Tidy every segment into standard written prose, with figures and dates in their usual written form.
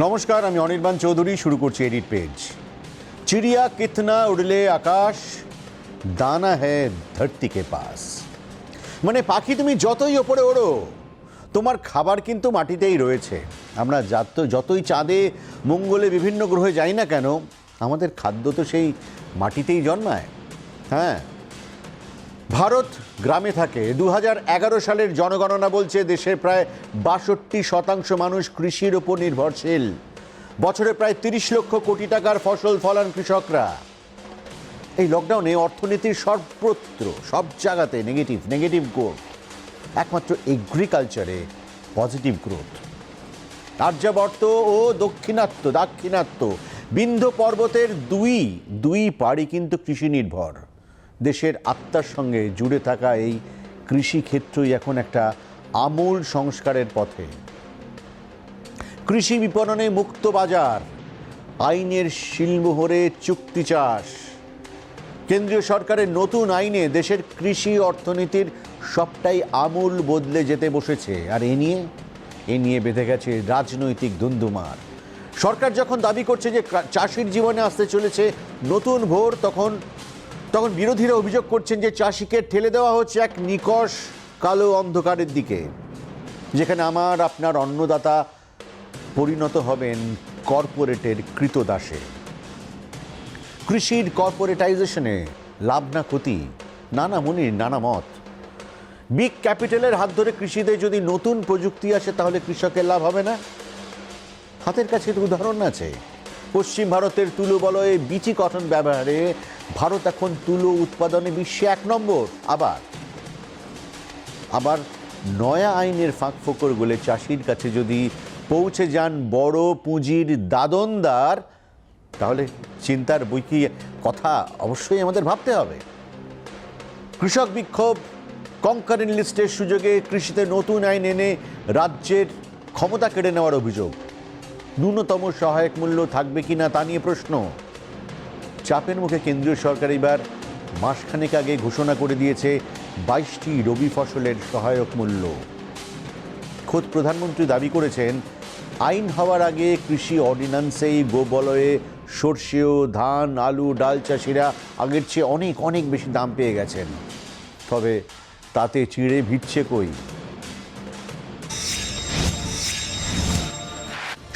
নমস্কার, আমি অনির্বাণ চৌধুরী। শুরু করছি এডিট পেজ। চিড়িয়া কিতনা উড়লে আকাশ, দানা হ্যায় ধরতি কে পাস। মানে পাখি তুমি যতই ওপরে ওড়ো, তোমার খাবার কিন্তু মাটিতেই রয়েছে। আমরা যতই চাঁদে মঙ্গলে বিভিন্ন গ্রহে যাই না কেন, আমাদের খাদ্য তো সেই মাটিতেই জন্মায়। হ্যাঁ, ভারত গ্রামে থাকে। 2011 সালের জনগণনা বলছে দেশের প্রায় 62% মানুষ কৃষির ওপর নির্ভরশীল। বছরে প্রায় 30 লক্ষ কোটি টাকার ফসল ফলান কৃষকরা। এই লকডাউনে অর্থনীতির সর্বত্র সব জায়গাতে নেগেটিভ গ্রোথ, একমাত্র এগ্রিকালচারে পজিটিভ গ্রোথ। আর্যাবর্ত ও দাক্ষিণাত্য বিন্ধ্য পর্বতের দুই পাড়ি কিন্তু কৃষি নির্ভর। দেশের আত্মার সঙ্গে জুড়ে থাকা এই কৃষিক্ষেত্রই এখন একটা আমূল সংস্কারের পথে। কৃষি বিপণনে মুক্ত বাজার, আইনের শিলমোহরে চুক্তি চাষ। কেন্দ্রীয় সরকারের নতুন আইনে দেশের কৃষি অর্থনীতির সবটাই আমূল বদলে যেতে বসেছে। আর এ নিয়ে বেঁধে গেছে রাজনৈতিক ধুন্ধুমার। সরকার যখন দাবি করছে যে চাষির জীবনে আসতে চলেছে নতুন ভোর, তখন বিরোধীরা অভিযোগ করছেন যে চাষিকে ঠেলে দেওয়া হচ্ছে এক নিকষ কালো অন্ধকারের দিকে, যেখানে আমার আপনার অন্নদাতা পরিণত হবেন কর্পোরেটের কৃতদাসে। কৃষির কর্পোরেটাইজেশনে লাভ না ক্ষতি, নানা মনির নানা মত। বিগ ক্যাপিটালের হাত ধরে কৃষিতে যদি নতুন প্রযুক্তি আসে, তাহলে কৃষকের লাভ হবে না? হাতের কাছে তো উদাহরণ আছে। পশ্চিম ভারতের তুলো বলয়ে বিচি কটন ব্যবহারে ভারত এখন তুলো উৎপাদনে বিশ্বে 1 নম্বর। আবার নয়া আইনের ফাঁকফোকর বলে চাষির কাছে যদি পৌঁছে যান বড় পুঁজির দাদনদার, তাহলে চিন্তার বইকি কথা অবশ্যই আমাদের ভাবতে হবে। কৃষক বিক্ষোভ, কনকারেন্ট লিস্টের সুযোগে কৃষিতে নতুন আইন এনে রাজ্যের ক্ষমতা কেড়ে নেওয়ার অভিযোগ। ন্যূনতম সহায়ক মূল্য থাকবে কিনা তা নিয়ে প্রশ্ন। চাপের মুখে কেন্দ্রীয় সরকার এবার মাসখানেক আগে ঘোষণা করে দিয়েছে 22টি রবি ফসলের সহায়ক মূল্য। খোদ প্রধানমন্ত্রী দাবি করেছেন, আইন হওয়ার আগে কৃষি অর্ডিন্যান্সেই গোবলয়ে সর্ষেও, ধান, আলু, ডাল চাষিরা আগের চেয়ে অনেক বেশি দাম পেয়ে গেছেন। তবে তাতে চিড়ে ভিড়ছে কই?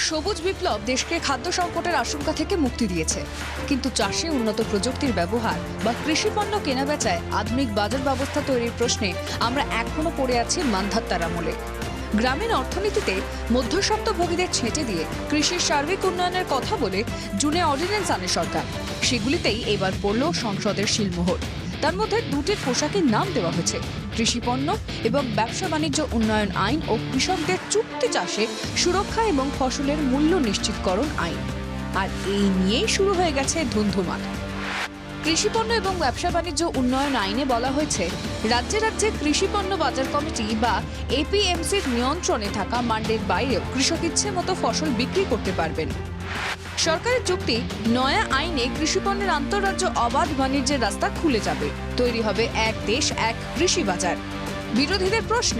সবুজ বিপ্লব দেশকে খাদ্য সংকটের আশঙ্কা থেকে মুক্তি দিয়েছে, কিন্তু চাষে উন্নত প্রযুক্তির ব্যবহার বা কৃষি পণ্য কেনাবেচায় আধুনিক বাজার ব্যবস্থা তৈরির প্রশ্নে আমরা এখনো পড়ে আছি মান্ধাত্তার আমলে। গ্রামীণ অর্থনীতিতে মধ্যস্বত্বভোগীদের ছেঁটে দিয়ে কৃষির সার্বিক উন্নয়নের কথা বলে জুনে অর্ডিন্যান্স আনে সরকার। সেগুলিতেই এবার পড়ল সংসদের শিলমোহর। তার মধ্যে দুটির পোশাকের নাম দেওয়া হয়েছে কৃষি পণ্য এবং ব্যবসা বাণিজ্য উন্নয়ন আইন ও কৃষকদের চুক্তি চাষে সুরক্ষা এবং ফসলের মূল্য নিশ্চিতকরণ আইন। আর এই নিয়েই শুরু হয়ে গেছে ধুন্ধুমার। কৃষি পণ্য এবং ব্যবসা বাণিজ্য উন্নয়ন আইনে বলা হয়েছে, রাজ্যে রাজ্যে কৃষি পণ্য বাজার কমিটি বা এপিএমসির নিয়ন্ত্রণে থাকা মান্ডির বাইরেও কৃষক ইচ্ছে মতো ফসল বিক্রি করতে পারবেন। সরকারের যুক্তি, নয়া আইনে কৃষিপণ্যের আন্তঃরাজ্য অবাধ বাণিজ্যের রাস্তা খুলে যাবে, তৈরি হবে এক দেশ এক কৃষি বাজার। বিরোধীদের প্রশ্ন,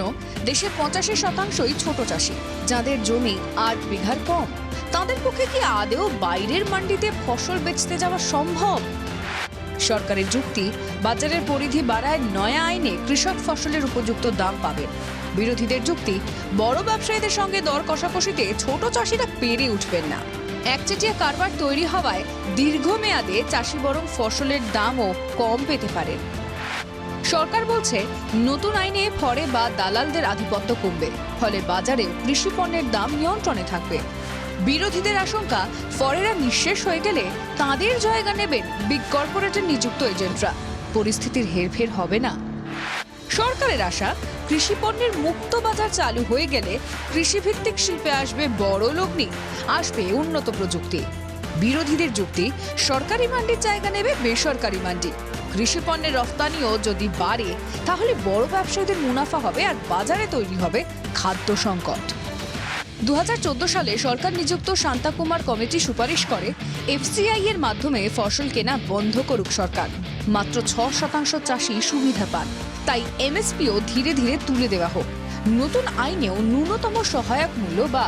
দেশে 85%ই ছোট চাষি, যাদের জমি 8 বিঘার কম। তাদের পক্ষে কি আদেও বাইরের মান্ডিতে ফসল বেচতে যাওয়া সম্ভব? সরকারের যুক্তি, বাজারের পরিধি বাড়ায় নয়া আইনে কৃষক ফসলের উপযুক্ত দাম পাবেন। বিরোধীদের যুক্তি, বড় ব্যবসায়ীদের সঙ্গে দর কষাকষিতে ছোট চাষিরা পেরে উঠবেন না। একচেটিয়া কারবার তৈরি হওয়ায় দীর্ঘমেয়াদে চাষি বরং ফসলের দামও কম পেতে পারেন। সরকার বলছে, নতুন আইনে ফরে বা দালালদের আধিপত্য কমবে, ফলে বাজারেও কৃষি পণ্যের দাম নিয়ন্ত্রণে থাকবে। বিরোধীদের আশঙ্কা, ফরেরা নিঃশেষ হয়ে গেলে তাদের জায়গা নেবেন বিগ কর্পোরেটের নিযুক্ত এজেন্টরা। পরিস্থিতির হেরফের হবে না। সরকারের আশা, কৃষি পণ্যের মুক্ত বাজার চালু হয়ে গেলে কৃষিভিত্তিক শিল্পে আসবে বড় লগ্নি, আসবে উন্নত প্রযুক্তি। বিরোধীদের যুক্তি, সরকারি মান্ডির জায়গা নেবে বেসরকারি মান্ডি। কৃষি পণ্যের রফতানিও যদি বাড়ে, তাহলে বড় ব্যবসায়ীদের মুনাফা হবে আর বাজারে তৈরি হবে খাদ্য সংকট। 2014 সালে সরকার নিযুক্ত শান্তাকুমার কমিটি সুপারিশ করে, এফসিআই এর মাধ্যমে ফসল কেনা বন্ধ করুক সরকার। মাত্র 6% চাষি সুবিধা পান, তাই এমএসপিও ধীরে ধীরে তুলে দেওয়া হোক। নতুন আইনেও ন্যূনতম সহায়ক মূল্য বা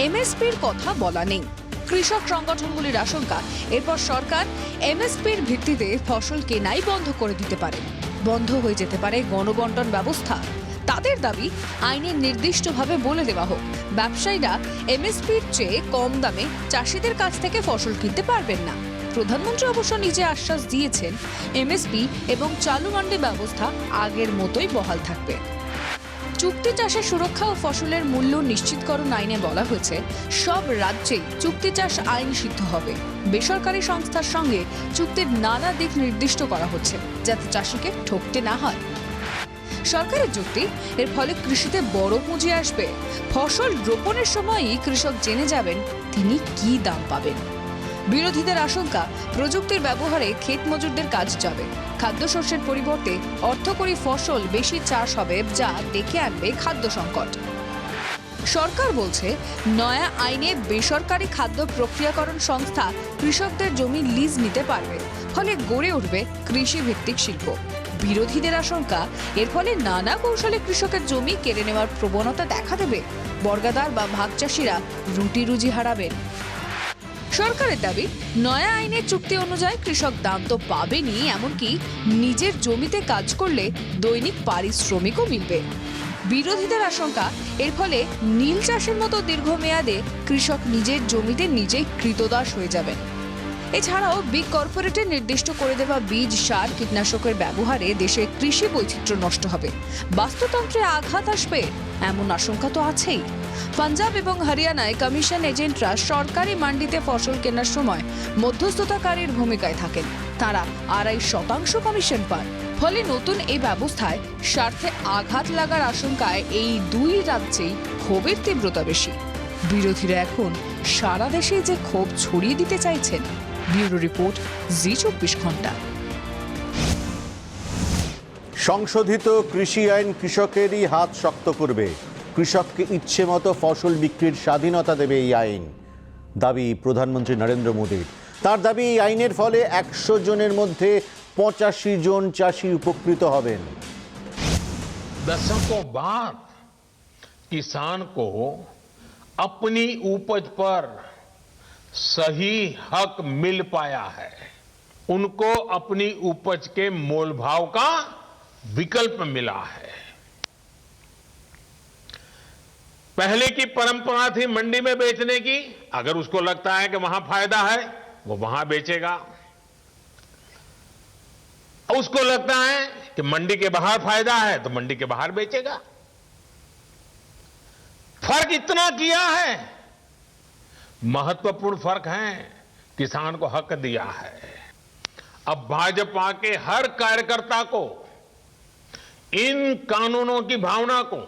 এমএসপির কথা বলা নেই। কৃষক সংগঠনগুলির আশঙ্কা, এরপর সরকার এমএসপির ভিত্তিতে ফসল কেনাই বন্ধ করে দিতে পারে, বন্ধ হয়ে যেতে পারে গণবণ্টন ব্যবস্থা। তাদের দাবি, আইনে নির্দিষ্টভাবে বলে দেওয়া হোক ব্যবসায়ীরা এমএসপির চেয়ে কম দামে চাষিদের কাছ থেকে ফসল কিনতে পারবেন না। প্রধানমন্ত্রী অবশ্য নিজে আশ্বাস দিয়েছেন, এমএসপি এবং চালু মান্ডি ব্যবস্থা আগের মতোই বহাল থাকবে। চুক্তি চাষের সুরক্ষা ও ফসলের মূল্য নিশ্চিতকরণ আইনে বলা হয়েছে, সব রাজ্যেই চুক্তি চাষ আইন সিদ্ধ হবে। বেসরকারি সংস্থার সঙ্গে চুক্তির নানা দিক নির্দিষ্ট করা হচ্ছে, যাতে চাষিকে ঠকতে না হয়। সরকারের যুক্তি, এর ফলে কৃষিতে বড় পুঁজি আসবে। ফসল রোপণের সময়ই কৃষক জেনে যাবেন তিনি কি দাম পাবেন। বিরোধীদের আশঙ্কা, প্রযুক্তির ব্যবহারে ক্ষেত মজুরদের কাজ যাবে। খাদ্যশস্যের পরিবর্তে অর্থকরী ফসল বেশি চাষ হবে, যা ডেকে আনবে খাদ্য সংকট। সরকার বলছে, নয়া আইনে বেসরকারি খাদ্য প্রক্রিয়াকরণ সংস্থা কৃষকদের জমি লিজ নিতে পারবে, ফলে গড়ে উঠবে কৃষি ভিত্তিক শিল্প। বিরোধীদের আশঙ্কা, এর ফলে নানা কৌশলে কৃষকের জমি কেড়ে নেওয়ার প্রবণতা দেখা দেবে। বর্গাদার বা ভাগ চাষিরা রুটি রুজি হারাবেন। সরকারের দাবি, নয়া আইনের চুক্তি অনুযায়ী কৃষক দাম তো পাবেনই, এমনকি নিজের জমিতে কাজ করলে দৈনিক পারিশ্রমিকও মিলবে। বিরোধীদের আশঙ্কা, এর ফলে নীল চাষের মতো দীর্ঘমেয়াদে কৃষক নিজের জমিতে নিজেই কৃতদাস হয়ে যাবেন। এছাড়াও বিগ কর্পোরেটের নির্দিষ্ট করে দেওয়া বীজ, সার, কীটনাশকের ব্যবহারে দেশের কৃষি বৈচিত্র্য নষ্ট হবে, বাস্তুতন্ত্রে আঘাত আসবে, এমন আশঙ্কা তো আছেই। পাঞ্জাব এবং হরিয়ানায় কমিশন এজেন্টরা সরকারি মান্ডিতে ফসল কেনার সময় মধ্যস্থতাকারীর ভূমিকায় থাকেন। তারা 2.5% কমিশন পান। ফলে নতুন এই ব্যবস্থায় স্বার্থে আঘাত লাগার আশঙ্কায় এই দুই রাজ্যেই ক্ষোভের তীব্রতা বেশি। বিরোধীরা এখন সারা দেশে যে ক্ষোভ ছড়িয়ে দিতে চাইছেন। ব্যুরো রিপোর্ট, জি24 ঘন্টা। সংশোধিত কৃষি আইন কৃষকেরই হাত শক্ত করবে, কৃষককে ইচ্ছে মতো ফসল বিক্রির স্বাধীনতা দেবে এই আইন, দাবি প্রধানমন্ত্রী নরেন্দ্র মোদীর। তার দাবি, এই আইনের ফলে 100 জনের মধ্যে 85 জন চাষি উপকৃত হবেন। दशकों बाद किसान को अपनी उपज पर सही हक मिल पाया है। उनको अपनी उपज के मोल भाव का विकल्प मिला है। पहले की परंपरा थी मंडी में बेचने की, अगर उसको लगता है कि वहां फायदा है वो वहां बेचेगा, उसको लगता है कि मंडी के बाहर फायदा है तो मंडी के बाहर बेचेगा। फर्क इतना किया है, महत्वपूर्ण फर्क है, किसान को हक दिया है। अब भाजपा के हर कार्यकर्ता को इन कानूनों की भावना को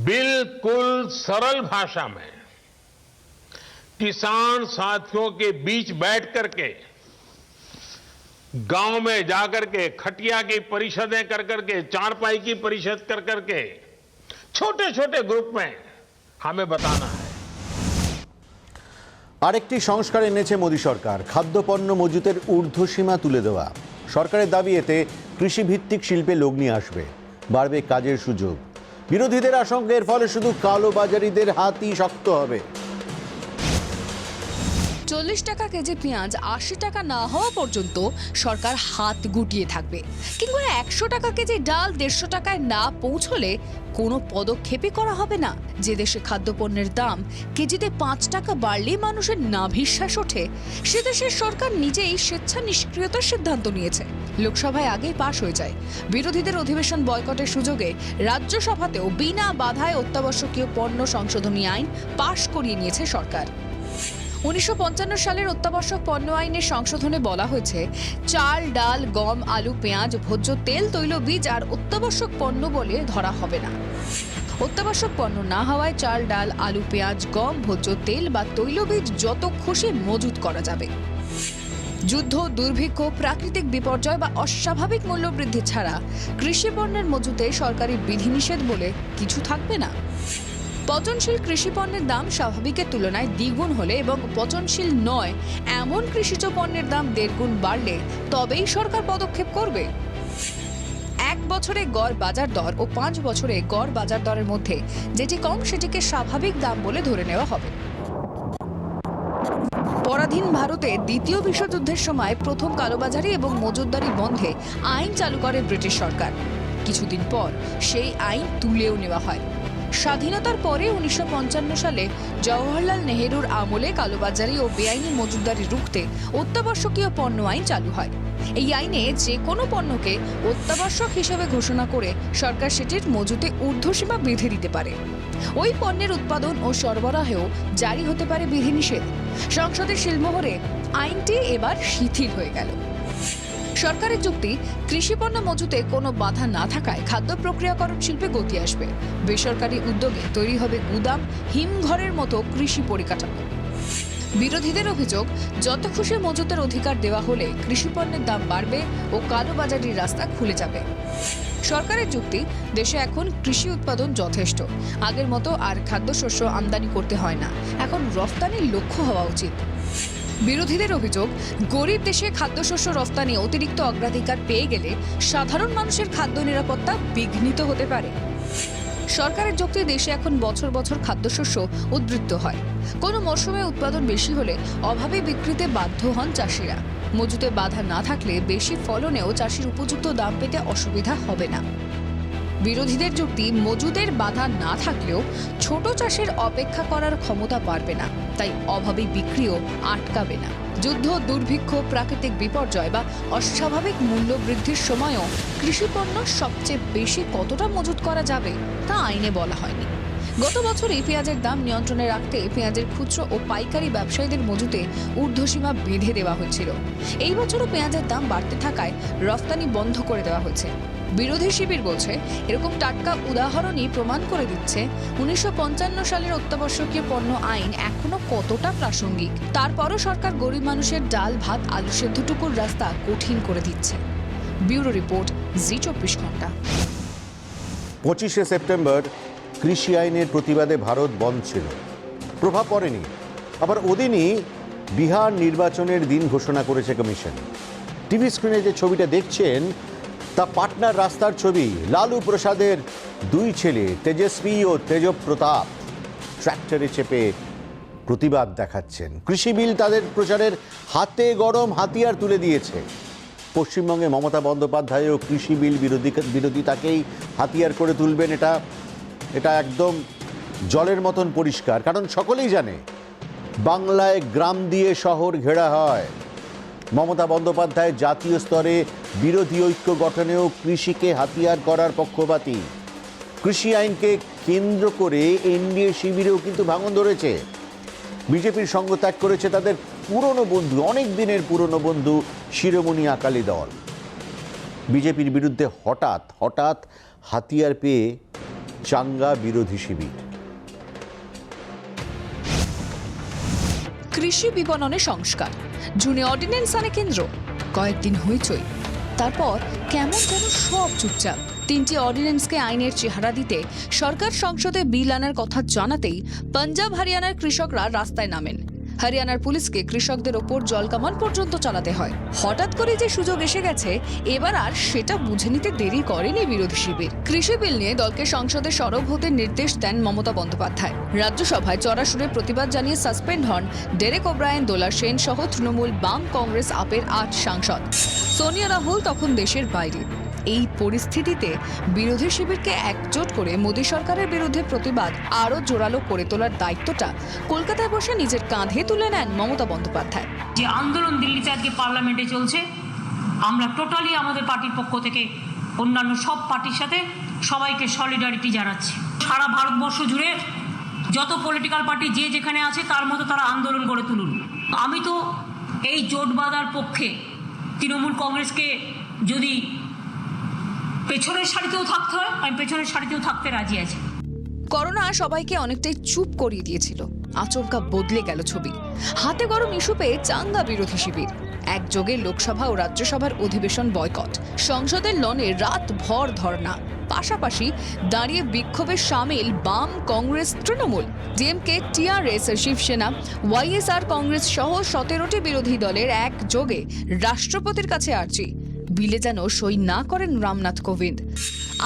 बिल्कुल सरल भाषा में किसान साथियों के बीच बैठ करके, गांव में जाकर के, खटिया की परिषदें कर करके, चारपाई की परिषद कर करके, छोटे छोटे ग्रुप में हमें बताना है। আরেকটি সংস্কার এনেছে মোদী সরকার, খাদ্যপণ্য মজুতের ঊর্ধ্বসীমা তুলে দেওয়া। সরকারের দাবি, এতে কৃষিভিত্তিক শিল্পে লগ্নি আসবে, বাড়বে কাজের সুযোগ। বিরোধীদের আশঙ্কা, এর ফলে শুধু কালোবাজারিদের হাতই শক্ত হবে। 40 টাকা কেজি পেঁয়াজ 80 টাকা না হওয়া পর্যন্ত সরকার হাত গুটিয়ে থাকবে, কিন্তু 100 টাকা কেজি ডাল 150 টাকায় না পৌঁছলে কোনো পদক্ষেপই করা হবে না। যে দেশে খাদ্যপণ্যের দাম কেজিতে 5 টাকা বাড়লেই মানুষের নাভিশ্বাস ওঠে, সে দেশের সরকার নিজেই স্বেচ্ছা নিষ্ক্রিয়তার সিদ্ধান্ত নিয়েছে। লোকসভায় আগেই পাশ হয়ে যায়। বিরোধীদের অধিবেশন বয়কটের সুযোগে রাজ্যসভাতেও বিনা বাধায় অত্যাবশ্যকীয় পণ্য সংশোধনী আইন পাশ করিয়ে নিয়েছে সরকার। 1955 সালের অত্যাবশ্যক পণ্য আইনের সংশোধনে বলা হয়েছে, চাল, ডাল, গম, আলু, পেঁয়াজ, ভোজ্য তেল, তৈলবীজ আর অত্যাবশ্যক পণ্য বলে ধরা হবে না। অত্যাবশ্যক পণ্য না হওয়ায় চাল, ডাল, আলু, পেঁয়াজ, গম, ভোজ্য তেল বা তৈলবীজ যত খুশি মজুত করা যাবে। যুদ্ধ, দুর্ভিক্ষ, প্রাকৃতিক বিপর্যয় বা অস্বাভাবিক মূল্যবৃদ্ধি ছাড়া কৃষি পণ্যের মজুতে সরকারি বিধিনিষেধ বলে কিছু থাকবে না। পচনশীল কৃষি পণ্যের দাম স্বাভাবিকের তুলনায় দ্বিগুণ হলে এবং পচনশীল নয় এমন কৃষিজ পণ্যের দাম 1.5 গুণ বাড়লে তবেই সরকার পদক্ষেপ করবে। 1 বছরে গড় বাজার দর ও 5 বছরে গড় বাজার দরের মধ্যে যেটি কম সেটিকে স্বাভাবিক দাম বলে ধরে নেওয়া হবে। পরাধীন ভারতে দ্বিতীয় বিশ্বযুদ্ধের সময় প্রথম কালোবাজারি এবং মজুতদারি বন্ধে আইন চালু করে ব্রিটিশ সরকার। কিছুদিন পর সেই আইন তুলেও নেওয়া হয়। স্বাধীনতার পরে 1955 সালে জওহরলাল নেহেরুর আমলে কালোবাজারি ও বেআইনি মজুতদারি রুখতে অত্যাবশ্যকীয় পণ্য আইন চালু হয়। এই আইনে যে কোনো পণ্যকে অত্যাবশ্যক হিসেবে ঘোষণা করে সরকার সেটির মজুতে ঊর্ধ্বসীমা বেঁধে দিতে পারে। ওই পণ্যের উৎপাদন ও সরবরাহেও জারি হতে পারে বিধিনিষেধ। সংসদের শিলমোহরে আইনটি এবার শিথিল হয়ে গেল। সরকারের যুক্তি, কৃষিপণ্য মজুতে কোনো বাধা না থাকায় খাদ্য প্রক্রিয়াকরণ শিল্পে গতি আসবে। বেসরকারি উদ্যোগে তৈরি হবে গুদাম, হিমঘরের মতো কৃষি পরিকাঠামো। বিরোধীদের অভিযোগ, যত খুশি মজুতের অধিকার দেওয়া হলে কৃষিপণ্যের দাম বাড়বে ও কালোবাজারির রাস্তা খুলে যাবে। সরকারের যুক্তি, দেশে এখন কৃষি উৎপাদন যথেষ্ট। আগের মতো আর খাদ্যশস্য আমদানি করতে হয় না, এখন রফতানির লক্ষ্য হওয়া উচিত। বিরোধীদের অভিযোগ, গরিব দেশে খাদ্যশস্য রফতানি অতিরিক্ত অগ্রাধিকার পেয়ে গেলে সাধারণ মানুষের খাদ্য নিরাপত্তা বিঘ্নিত হতে পারে। সরকারের যুক্তি, দেশে এখন বছর বছর খাদ্যশস্য উদ্বৃত্ত হয়। কোনো মরশুমে উৎপাদন বেশি হলে অভাবে বিক্রিতে বাধ্য হন চাষিরা। মজুতে বাধা না থাকলে বেশি ফলনেও চাষির উপযুক্ত দাম পেতে অসুবিধা হবে না। বিরোধীদের যুক্তি, মজুদের বাধা না থাকলেও ছোট চাষের অপেক্ষা করার ক্ষমতা বাড়বে না, তাই অভাবী বিক্রিও আটকাবে না। যুদ্ধ, দুর্ভিক্ষ, প্রাকৃতিক বিপর্যয় বা অস্বাভাবিক মূল্য বৃদ্ধির সময়ও কৃষিপণ্য সবচেয়ে বেশি কতটা মজুত করা যাবে তা আইনে বলা হয়নি। গত বছরই পেঁয়াজের দাম নিয়ন্ত্রণে রাখতে পেঁয়াজের খুচরো ও পাইকারি ব্যবসায়ীদের মজুতে ঊর্ধ্বসীমা বেঁধে দেওয়া হয়েছিল। এই বছরও পেঁয়াজের দাম বাড়তে থাকায় রফতানি বন্ধ করে দেওয়া হয়েছে। বিরোধী শিবির বলছে, এরকম টাটকা উদাহরণই প্রমাণ করে দিচ্ছে 1955 সালের অত্যাবশ্যকীয় পণ্য আইন এখনো কতটা প্রাসঙ্গিক। তারপরও সরকার গরিব মানুষের ডাল, ভাত, আলু সেদ্ধটুকুর রাস্তা কঠিন করে দিচ্ছে। ব্যুরো রিপোর্ট, জি24 ঘন্টা। 25শে সেপ্টেম্বর কৃষি আইনের প্রতিবাদে ভারত বন্ধ ছিল, প্রভাব পড়েনি। আবার ওদিনই বিহার নির্বাচনের দিন ঘোষণা করেছে কমিশন। টিভি স্ক্রিনে যে ছবিটা দেখছেন তা পাটনার রাস্তার ছবি। লালু প্রসাদের দুই ছেলে তেজস্বী ও তেজপ্রতাপ ট্র্যাক্টরে চেপে প্রতিবাদ দেখাচ্ছেন। কৃষি বিল তাদের প্রচারের হাতে গরম হাতিয়ার তুলে দিয়েছে। পশ্চিমবঙ্গে মমতা বন্দ্যোপাধ্যায়ও কৃষি বিল বিরোধিতাকেই হাতিয়ার করে তুলবেন, এটা একদম জলের মতন পরিষ্কার। কারণ সকলেই জানে বাংলায় গ্রাম দিয়ে শহর ঘেরা হয়। মমতা বন্দ্যোপাধ্যায় জাতীয় স্তরে বিরোধী ঐক্য গঠনেও কৃষিকে হাতিয়ার করার পক্ষপাতী। কৃষি আইনকে কেন্দ্র করে এনডিএ শিবিরেও কিন্তু ভাঙন ধরেছে। বিজেপির সঙ্গ ত্যাগ করেছে তাদের পুরনো বন্ধু, অনেক দিনের পুরনো বন্ধু শিরোমণি আকালি দল। বিজেপির বিরুদ্ধে হঠাৎ হাতিয়ার পেয়ে চাঙ্গা বিরোধী শিবির। কৃষি বিপণনে সংস্কার, জুনে অর্ডিন্যান্স আনে কেন্দ্র, কয়েকদিন হইচই, তারপর কেমন যেন সব চুপচাপ। 3টি অর্ডিন্যান্সকে আইনের চেহারা দিতে সরকার সংসদে বিল আনার কথা জানাতেই পাঞ্জাব, হরিয়ানার কৃষকরা রাস্তায় নামেন। হরিয়ানার পুলিশকে কৃষকদের ওপর জলকামান পর্যন্ত চালাতে হয়। হঠাৎ করে যে সুযোগ এসে গেছে, এবার আর সেটা বুঝে নিতে দেরি করেনি বিরোধী শিবির। কৃষি বিল নিয়ে দলকে সংসদে সরব হতে নির্দেশ দেন মমতা বন্দ্যোপাধ্যায়। রাজ্যসভায় চড়া সুরে প্রতিবাদ জানিয়ে সাসপেন্ড হন ডেরেক ওব্রায়েন, দোলা সেন সহ তৃণমূল, বাম, কংগ্রেস, আপের 8 সাংসদ। সোনিয়া রাহুল তখন দেশের বাইরে। এই পরিস্থিতিতে বিরোধী শিবিরকে একজোট করে মোদী সরকারের বিরুদ্ধে প্রতিবাদ আরও জোরালো করে তোলার দায়িত্বটা কলকাতায় বসে নিজের কাঁধে তুলে নেন মমতা বন্দ্যোপাধ্যায়। যে আন্দোলন দিল্লিতে আজকে পার্লামেন্টে চলছে, আমরা টোটালি আমাদের পার্টির পক্ষ থেকে অন্যান্য সব পার্টির সাথে সবাইকে সলিডারিটি জানাচ্ছি। সারা ভারতবর্ষ জুড়ে যত পলিটিক্যাল পার্টি যে যেখানে আছে তার মতো তারা আন্দোলন করে তুলুন। আমি তো এই জোট বাঁধার পক্ষে। তৃণমূল কংগ্রেসকে যদি পেছনের সারিতেও থাকতে হয়, আমি পেছনের সারিতেও থাকতে রাজি আছি। করোনা সবাইকে অনেকটাই চুপ করিয়ে দিয়েছিল। আচমকা বদলে গেল ছবি। হাতে গরম ইস্যু পেয়ে চাঙ্গা বিরোধী শিবির। একযোগে লোকসভা ও রাজ্যসভার অধিবেশন বয়কট, সংসদের লনে রাত ভর ধর্না, পাশাপাশি দাঁড়িয়ে বিক্ষোভে সামিল বাম, কংগ্রেস, তৃণমূল, ডিএমকে, টিআরএস, শিবসেনা, ওয়াইএসআর কংগ্রেস সহ 17টি বিরোধী দলের একযোগে রাষ্ট্রপতির কাছে আর্জি, বিলে যেন সই না করেন রামনাথ কোবিন্দ।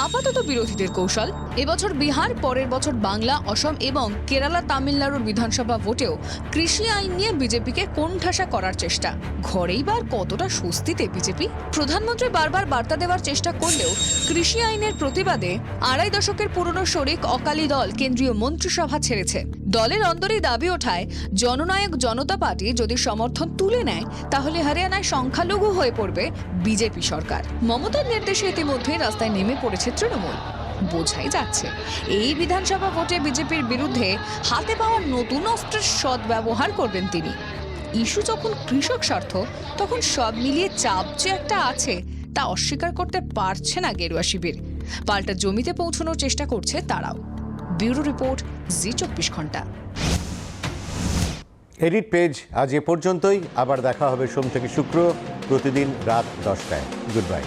আপাতত বিরোধীদের কৌশল, এবছর বিহার, পরের বছর বাংলা, অসম এবং কেরালা, তামিলনাড়ুর বিধানসভা ভোটেও কৃষি আইন নিয়ে বিজেপিকে কোণঠাসা করার চেষ্টা। ঘরেই বার কতটা স্বস্তিতে বিজেপি? প্রধানমন্ত্রী বারবার বার্তা দেওয়ার চেষ্টা করলেও কৃষি আইনের প্রতিবাদে 2.5 দশকের পুরনো শরিক অকালি দল কেন্দ্রীয় মন্ত্রিসভা ছেড়েছে। দলের অন্দরেই দাবি ওঠায় জননায়ক জনতা পার্টি যদি সমর্থন তুলে নেয় তাহলে হরিয়ানায় সংখ্যালঘু হয়ে পড়বে বিজেপি সরকার। মমতার নির্দেশে ইতিমধ্যে রাস্তায় নেমে পড়েছে তৃণমূল। বোঝাই যাচ্ছে এই বিধানসভা ভোটে বিজেপির বিরুদ্ধে হাতে পাওয়া নতুন অস্ত্রের সদ্ব্যবহার করবেন তিনি। ইস্যু যখন কৃষক স্বার্থ, তখন সব মিলিয়ে চাপ যে একটা আছে তা অস্বীকার করতে পারছে না গেরুয়া শিবির। পাল্টা জমিতে পৌঁছানোর চেষ্টা করছে তারাও। ব্যুরো রিপোর্ট, জি24 ঘন্টা। এডিট পেজ আজ এ পর্যন্তই। আবার দেখা হবে সোম থেকে শুক্র প্রতিদিন রাত 10টায়। Good bye.